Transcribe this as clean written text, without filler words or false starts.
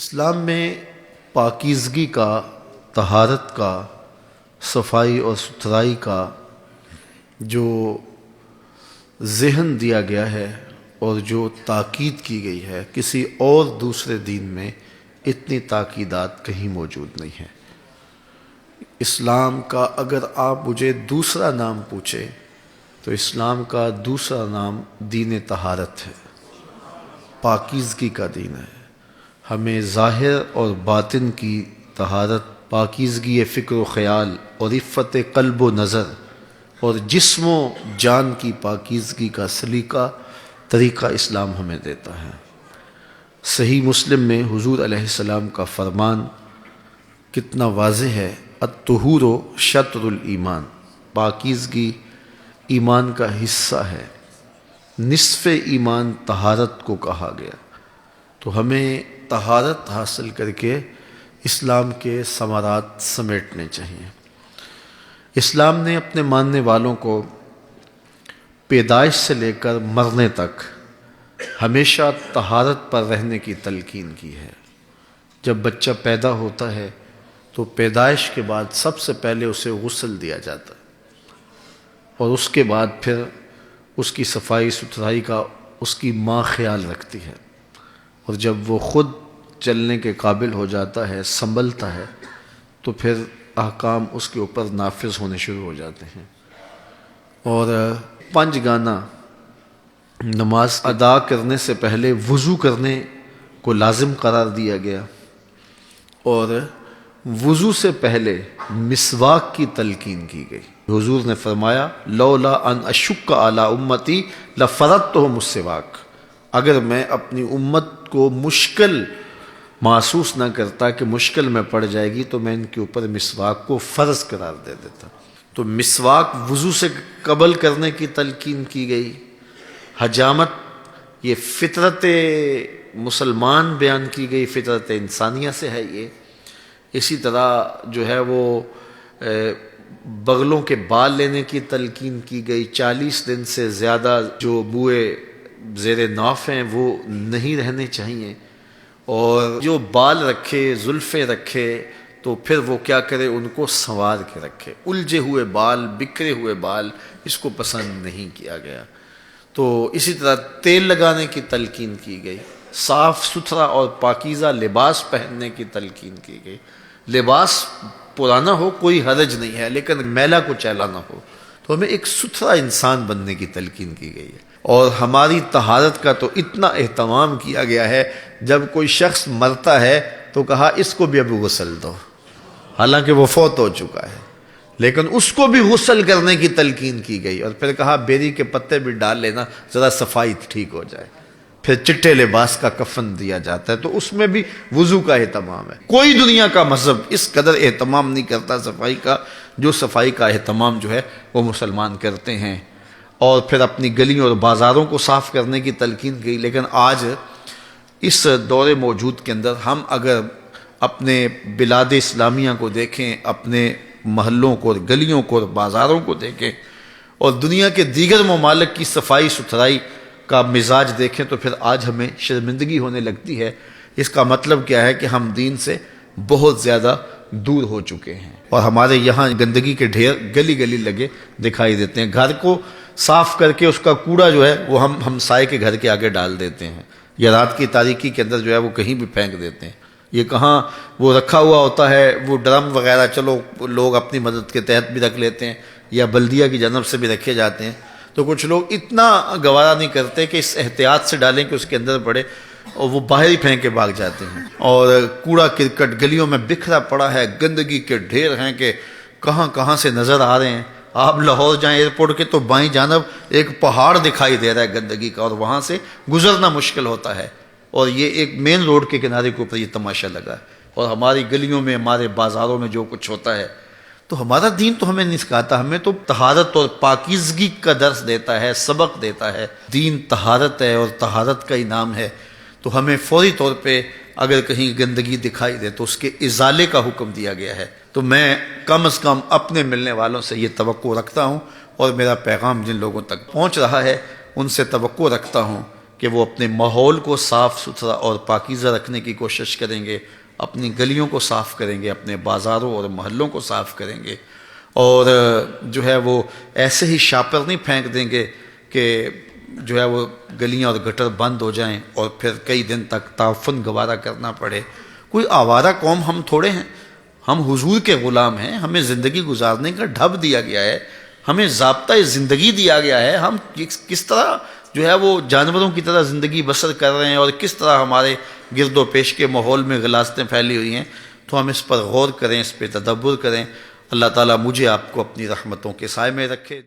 اسلام میں پاکیزگی کا، طہارت کا، صفائی اور ستھرائی کا جو ذہن دیا گیا ہے اور جو تاکید کی گئی ہے، کسی اور دوسرے دین میں اتنی تاکیدات کہیں موجود نہیں ہیں۔ اسلام کا اگر آپ مجھے دوسرا نام پوچھیں تو اسلام کا دوسرا نام دین طہارت ہے، پاکیزگی کا دین ہے۔ ہمیں ظاہر اور باطن کی طہارت، پاکیزگی فکر و خیال اور عفت قلب و نظر اور جسم و جان کی پاکیزگی کا سلیقہ طریقہ اسلام ہمیں دیتا ہے۔ صحیح مسلم میں حضور علیہ السلام کا فرمان کتنا واضح ہے، الطہور شطر الایمان، پاکیزگی ایمان کا حصہ ہے، نصف ایمان طہارت کو کہا گیا۔ تو ہمیں طہارت حاصل کر کے اسلام کے ثمرات سمیٹنے چاہیے۔ اسلام نے اپنے ماننے والوں کو پیدائش سے لے کر مرنے تک ہمیشہ طہارت پر رہنے کی تلقین کی ہے۔ جب بچہ پیدا ہوتا ہے تو پیدائش کے بعد سب سے پہلے اسے غسل دیا جاتا ہے اور اس کے بعد پھر اس کی صفائی ستھرائی کا اس کی ماں خیال رکھتی ہے، اور جب وہ خود چلنے کے قابل ہو جاتا ہے، سنبھلتا ہے، تو پھر احکام اس کے اوپر نافذ ہونے شروع ہو جاتے ہیں۔ اور 5 گانا نماز ادا کرنے سے پہلے وضو کرنے کو لازم قرار دیا گیا، اور وضو سے پہلے مسواک کی تلقین کی گئی۔ حضور نے فرمایا لولا ان اشق علی امتی لفرضتہم السواک، اگر میں اپنی امت کو مشکل محسوس نہ کرتا کہ مشکل میں پڑ جائے گی تو میں ان کے اوپر مسواک کو فرض قرار دے دیتا۔ تو مسواک وضو سے قبل کرنے کی تلقین کی گئی۔ حجامت یہ فطرت مسلمان بیان کی گئی، فطرت انسانیہ سے ہے یہ۔ اسی طرح جو ہے وہ بغلوں کے بال لینے کی تلقین کی گئی۔ 40 دن سے زیادہ جو بوئے زیر ناف ہیں وہ نہیں رہنے چاہیے، اور جو بال رکھے، زلفیں رکھے، تو پھر وہ کیا کرے، ان کو سنوار کے رکھے۔ الجھے ہوئے بال، بکھرے ہوئے بال اس کو پسند نہیں کیا گیا۔ تو اسی طرح تیل لگانے کی تلقین کی گئی، صاف ستھرا اور پاکیزہ لباس پہننے کی تلقین کی گئی۔ لباس پرانا ہو کوئی حرج نہیں ہے، لیکن میلا کچیلا نہ ہو۔ تو ہمیں ایک ستھرا انسان بننے کی تلقین کی گئی ہے، اور ہماری طہارت کا تو اتنا اہتمام کیا گیا ہے، جب کوئی شخص مرتا ہے تو کہا اس کو بھی ابھی غسل دو، حالانکہ وہ فوت ہو چکا ہے، لیکن اس کو بھی غسل کرنے کی تلقین کی گئی، اور پھر کہا بیری کے پتے بھی ڈال لینا ذرا صفائی ٹھیک ہو جائے۔ پھر چٹے لباس کا کفن دیا جاتا ہے، تو اس میں بھی وضو کا اہتمام ہے۔ کوئی دنیا کا مذہب اس قدر اہتمام نہیں کرتا صفائی کا، جو صفائی کا اہتمام جو ہے وہ مسلمان کرتے ہیں۔ اور پھر اپنی گلیوں اور بازاروں کو صاف کرنے کی تلقین کی۔ لیکن آج اس دور موجود کے اندر ہم اگر اپنے بلاد اسلامیہ کو دیکھیں، اپنے محلوں کو، گلیوں کو، بازاروں کو دیکھیں، اور دنیا کے دیگر ممالک کی صفائی ستھرائی کا مزاج دیکھیں، تو پھر آج ہمیں شرمندگی ہونے لگتی ہے۔ اس کا مطلب کیا ہے کہ ہم دین سے بہت زیادہ دور ہو چکے ہیں، اور ہمارے یہاں گندگی کے ڈھیر گلی گلی لگے دکھائی دیتے ہیں۔ گھر کو صاف کر کے اس کا کوڑا جو ہے وہ ہم ہمسائے کے گھر کے آگے ڈال دیتے ہیں، یا رات کی تاریکی کے اندر جو ہے وہ کہیں بھی پھینک دیتے ہیں۔ یہ کہاں وہ رکھا ہوا ہوتا ہے، وہ ڈرم وغیرہ چلو لوگ اپنی مدد کے تحت بھی رکھ لیتے ہیں، یا بلدیہ کی جانب سے بھی رکھے جاتے ہیں، تو کچھ لوگ اتنا گوارا نہیں کرتے کہ اس احتیاط سے ڈالیں کہ اس کے اندر پڑے، اور وہ باہر ہی پھینک کے بھاگ جاتے ہیں۔ اور کوڑا کرکٹ گلیوں میں بکھرا پڑا ہے، گندگی کے ڈھیر ہیں کہ کہاں کہاں سے نظر آ رہے ہیں۔ آپ لاہور جائیں ایئرپورٹ کے تو بائیں جانب ایک پہاڑ دکھائی دے رہا ہے گندگی کا، اور وہاں سے گزرنا مشکل ہوتا ہے، اور یہ ایک مین روڈ کے کنارے کے اوپر یہ تماشا لگا ہے۔ اور ہماری گلیوں میں، ہمارے بازاروں میں جو کچھ ہوتا ہے، تو ہمارا دین تو ہمیں نہیں سکھاتا، ہمیں تو طہارت اور پاکیزگی کا درس دیتا ہے، سبق دیتا ہے۔ دین طہارت ہے اور طہارت کا ہی نام ہے، تو ہمیں فوری طور پہ اگر کہیں گندگی دکھائی دے تو اس کے ازالے کا حکم دیا گیا ہے۔ تو میں کم از کم اپنے ملنے والوں سے یہ توقع رکھتا ہوں، اور میرا پیغام جن لوگوں تک پہنچ رہا ہے ان سے توقع رکھتا ہوں کہ وہ اپنے ماحول کو صاف ستھرا اور پاکیزہ رکھنے کی کوشش کریں گے، اپنی گلیوں کو صاف کریں گے، اپنے بازاروں اور محلوں کو صاف کریں گے، اور جو ہے وہ ایسے ہی شاپر نہیں پھینک دیں گے کہ جو ہے وہ گلیاں اور گٹر بند ہو جائیں اور پھر کئی دن تک تعفن گوارا کرنا پڑے۔ کوئی آوارہ قوم ہم تھوڑے ہیں، ہم حضور کے غلام ہیں، ہمیں زندگی گزارنے کا ڈھب دیا گیا ہے، ہمیں ضابطۂ زندگی دیا گیا ہے، ہم کس طرح جو ہے وہ جانوروں کی طرح زندگی بسر کر رہے ہیں اور کس طرح ہمارے گرد و پیش کے ماحول میں غلاظتیں پھیلی ہوئی ہیں، تو ہم اس پر غور کریں، اس پہ تدبر کریں۔ اللہ تعالیٰ مجھے آپ کو اپنی رحمتوں کے سائے میں رکھے۔